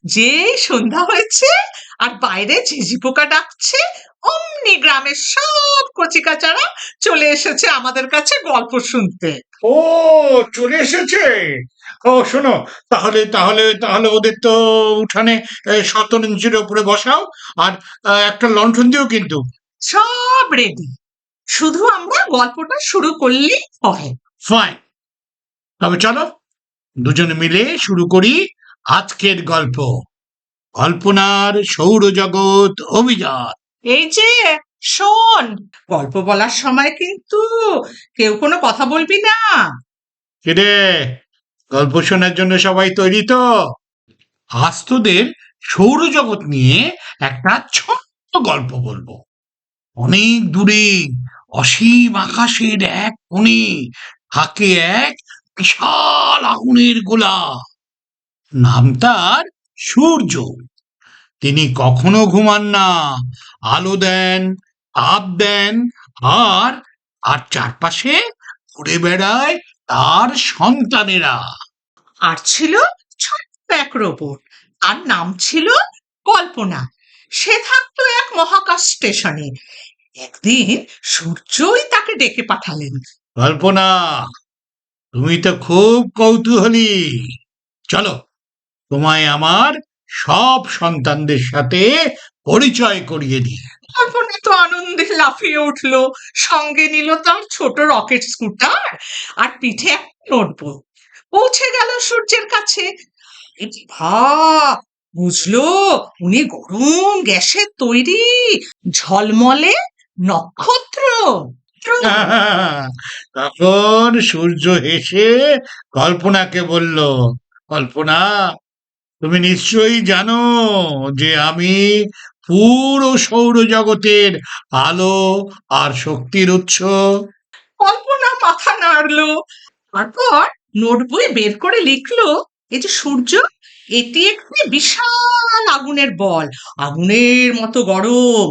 যেই সন্ধ্যা হয়েছে আর বাইরে ঝিঝি পোকা ডাকছে, অমনি গ্রামের সব কচিকাচারা চলে এসেছে আমাদের কাছে গল্প শুনতে। ও, চলে এসেছে। ও শোনো, তাহলে তাহলে তাহলে ওদের তো উঠানে শতরঞ্জির উপরে বসাও, আর একটা লণ্ঠন দিও কিন্তু। সব রেডি, শুধু আমরা গল্পটা শুরু করলেই হয়। ফাইন, তবে চলো দুজনে মিলে শুরু করি আজকের গল্প, কল্পনার সৌরজগৎ অভিযান। এই যে শোন, গল্প বলার সময় কিন্তু কেউ কোনো কথা বলবি না। কিরে, গল্প শোনার জন্য সবাই তৈরি তো? আজ তোদের সৌরজগৎ নিয়ে একটা ছোট্ট গল্প বলবো। অনেক দূরে অসীম আকাশের এক কোণে থাকে এক বিশাল আগুনের গোলা। নাম তার সূর্য। তিনি কখনো ঘুমান না, আলো দেন, তাপ দেন, আর আর চারপাশে ঘুরে বেড়ায় তার সন্তানেরা। আর ছিল ছোট্ট এক রোবট, তার নাম ছিল কল্পনা। সে থাকতো এক মহাকাশ স্টেশনে। একদিন সূর্যই তাকে ডেকে পাঠালেন। কল্পনা, তুমি তো খুব কৌতূহলী, চলো তোমায় আমার সব সন্তানদের সাথে পরিচয় করিয়ে দিই। কল্পনা তো আনন্দে লাফিয়ে উঠলো, সঙ্গে নিল তার ছোট রকেট স্কুটার আর পিঠে এক নোটবুক। পৌঁছে গেল সূর্যের কাছে। এ বাবা, বুঝলো উনি গরম গ্যাসের তৈরি ঝলমলে নক্ষত্র। তখন সূর্য হেসে কল্পনাকে বলল, কল্পনা, তুমি নিশ্চয়ই জানো যে আমি পুরো সৌরজগতের আলো আর শক্তির উৎস। কল্পনা মাথা নাড়লো, তারপর নোটবই বের করে লিখলো, এই যে সূর্য, এটি একটি বিশাল আগুনের বল, আগুনের মতো গরম।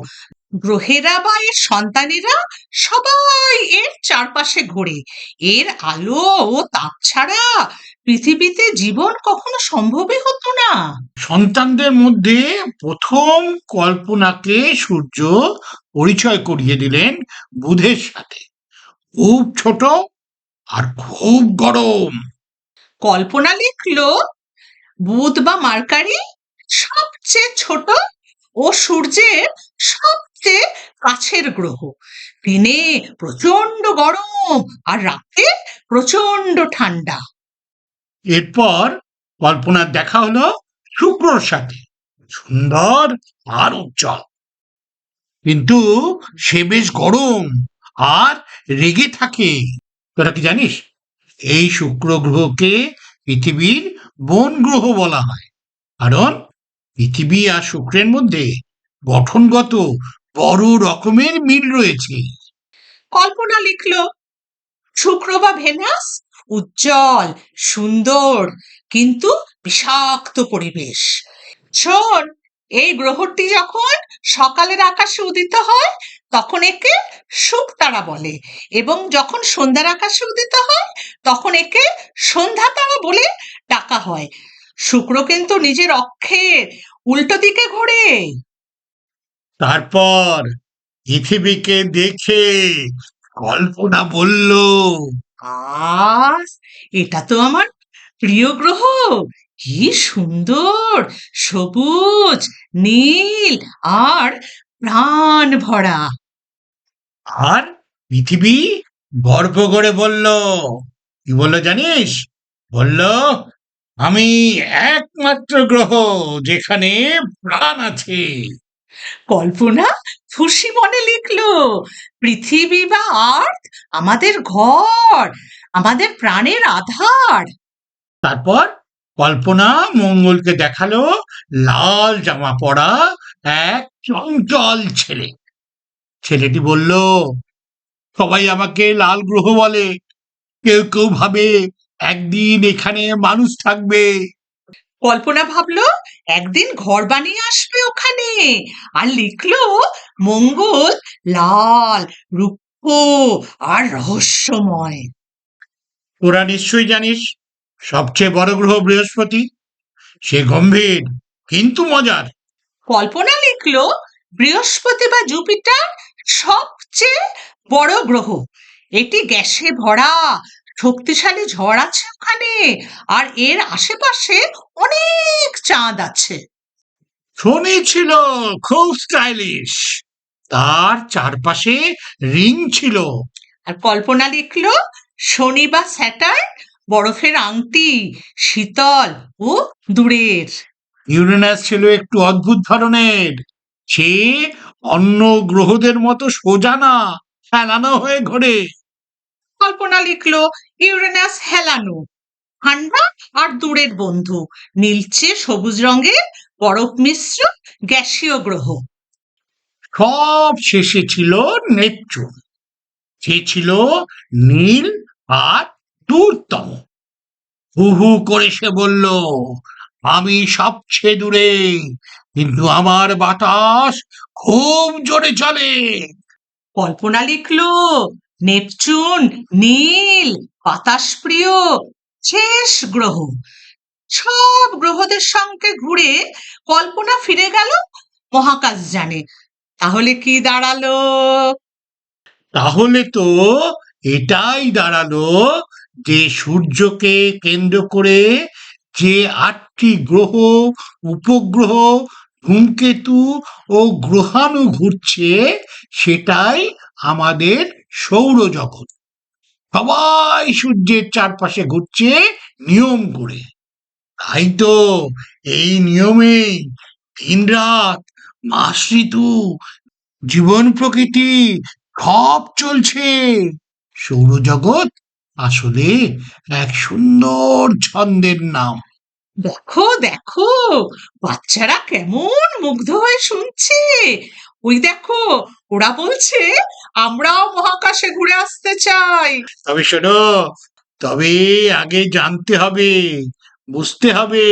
গ্রহেরা বা এর সন্তানেরা সবাই এর চারপাশে ঘোরে। এর আলো ও তাপ ছাড়া পৃথিবীতে জীবন কখনো সম্ভবই হতো না। সন্তানদের মধ্যে প্রথম কল্পনাকে সূর্য পরিচয় করিয়ে দিলেন বুধের সাথে। খুব ছোট আর খুব গরম। কল্পনা লিখলো, বুধ বা মার্কারি সবচেয়ে ছোট ও সূর্যের সবচেয়ে কাছের গ্রহ। দিনে প্রচন্ড গরম আর রাতে প্রচন্ড ঠান্ডা। এরপর কল্পনার দেখা হলো শুক্রর সাথে, সুন্দর আর উজ্জ্বল, কিন্তু সে বেশ গরম আর রেগে থাকে। তোরা কি জানিস, এই শুক্র গ্রহকে পৃথিবীর বন গ্রহ বলা হয়, কারণ পৃথিবী আর শুক্রের মধ্যে গঠনগত বড় রকমের মিল রয়েছে। কল্পনা লিখলো, শুক্র বা ভেনাস উজ্জ্বল, সুন্দর, কিন্তু বিষাক্ত পরিবেশ। শোন, এই গ্রহটি যখন সকালের আকাশে উদিত হয় তখন একে শুকতারা বলে, এবং যখন সন্ধ্যার আকাশে উদিত হয় তখন একে সন্ধ্যা তারা বলে ডাকা হয়। শুক্র কিন্তু নিজের অক্ষের উল্টো দিকে ঘোরে। তারপর পৃথিবীকে দেখে কল্পনা বলল, আহ, এটা তো আমার প্রিয় গ্রহ, কি সুন্দর, সবুজ, নীল আর প্রাণ ভরা। আর পৃথিবী গর্ব করে বলল, কি বললো জানিস? বলল, আমি একমাত্র গ্রহ যেখানে প্রাণ আছে। কল্পনা খুশি মনে লিখলো, পৃথিবী বা আর্থ আমাদের ঘর, আমাদের প্রাণের আধার। তারপর কল্পনা মঙ্গলকে দেখালো লাল জামা পরা এক চঞ্চল ছেলে। ছেলেটি বলল, সবাই আমাকে লাল গ্রহ বলে, কেউ কেউ ভাবে একদিন এখানে মানুষ থাকবে। কল্পনা ভাবলো একদিন ঘর বানিয়ে আসবে ওখানে, আর লিখলো, মঙ্গল লাল, রুক্ষ আর রহস্যময়। তোরা নিশ্চয়ই জানিস, সবচেয়ে বড় গ্রহ বৃহস্পতি। সে গম্ভীর কিন্তু মজার। কল্পনা লিখলো বৃহস্পতি বা জুপিটার সবচেয়ে বড় গ্রহ। এটি গ্যাসে ভরা, শক্তিশালী ঝড় আছে ওখানে, আর এর আশেপাশে অনেক চাঁদ আছে। শনি ছিল খুব স্টাইলিশ, তার চারপাশে রিং ছিল। আর কল্পনা লিখলো শনি বা স্যাটার্ন বরফের আংটি, শীতল ও দূরের। ইউরেনাস ছিল একটু অদ্ভুত ধরনের, সে অন্য গ্রহদের মতো সোজা না, ফেলানো হয়ে ঘোরে। কল্পনা লিখলো ইউরেনাস হেলানো, ঠান্ডা আর দূরের বন্ধু, নীলচে সবুজ রঙের বরফ মিশ্র গ্যাসীয় গ্রহ। সব শেষে ছিল নেপচুন, সে ছিল নীল আর দূরতম। হু হু করে সে বলল, আমি সবচেয়ে দূরে, কিন্তু আমার বাতাস খুব জোরে চলে। কল্পনা লিখলো নেপচুন নীল, বাতাস প্রিয়, শেষ গ্রহ। সব গ্রহদের সঙ্গে ঘুরে কল্পনা ফিরে গেল মহাকাশ জানে। তাহলে কি দাঁড়ালো? তাহলে তো এটাই দাঁড়ালো যে সূর্যকে কেন্দ্র করে যে ৮টি গ্রহ, উপগ্রহ, ধূমকেতু ও গ্রহাণু ঘুরছে, সেটাই আমাদের সৌরজগৎ। সবাই সূর্যের চারপাশে ঘুরছে নিয়ম করে। তাই তো এই নিয়মেই দিন রাত, মাস ঋতু, জীবন প্রকৃতি সব চলছে। সৌরজগৎ আসলে এক সুন্দর ছন্দের নাম। দেখো দেখো, বাচ্চারা কেমন মুগ্ধ হয়ে শুনছে। ওই দেখো, ওরা বলছে আমরাও মহাকাশে ঘুরে আসতে চাই। তবে শোনো, তবে আগে জানতে হবে, বুঝতে হবে,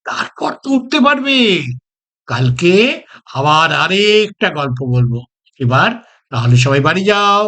তারপর তো উঠতে পারবে। কালকে আবার আরেকটা গল্প বলবো। এবার তাহলে সবাই বাড়ি যাও।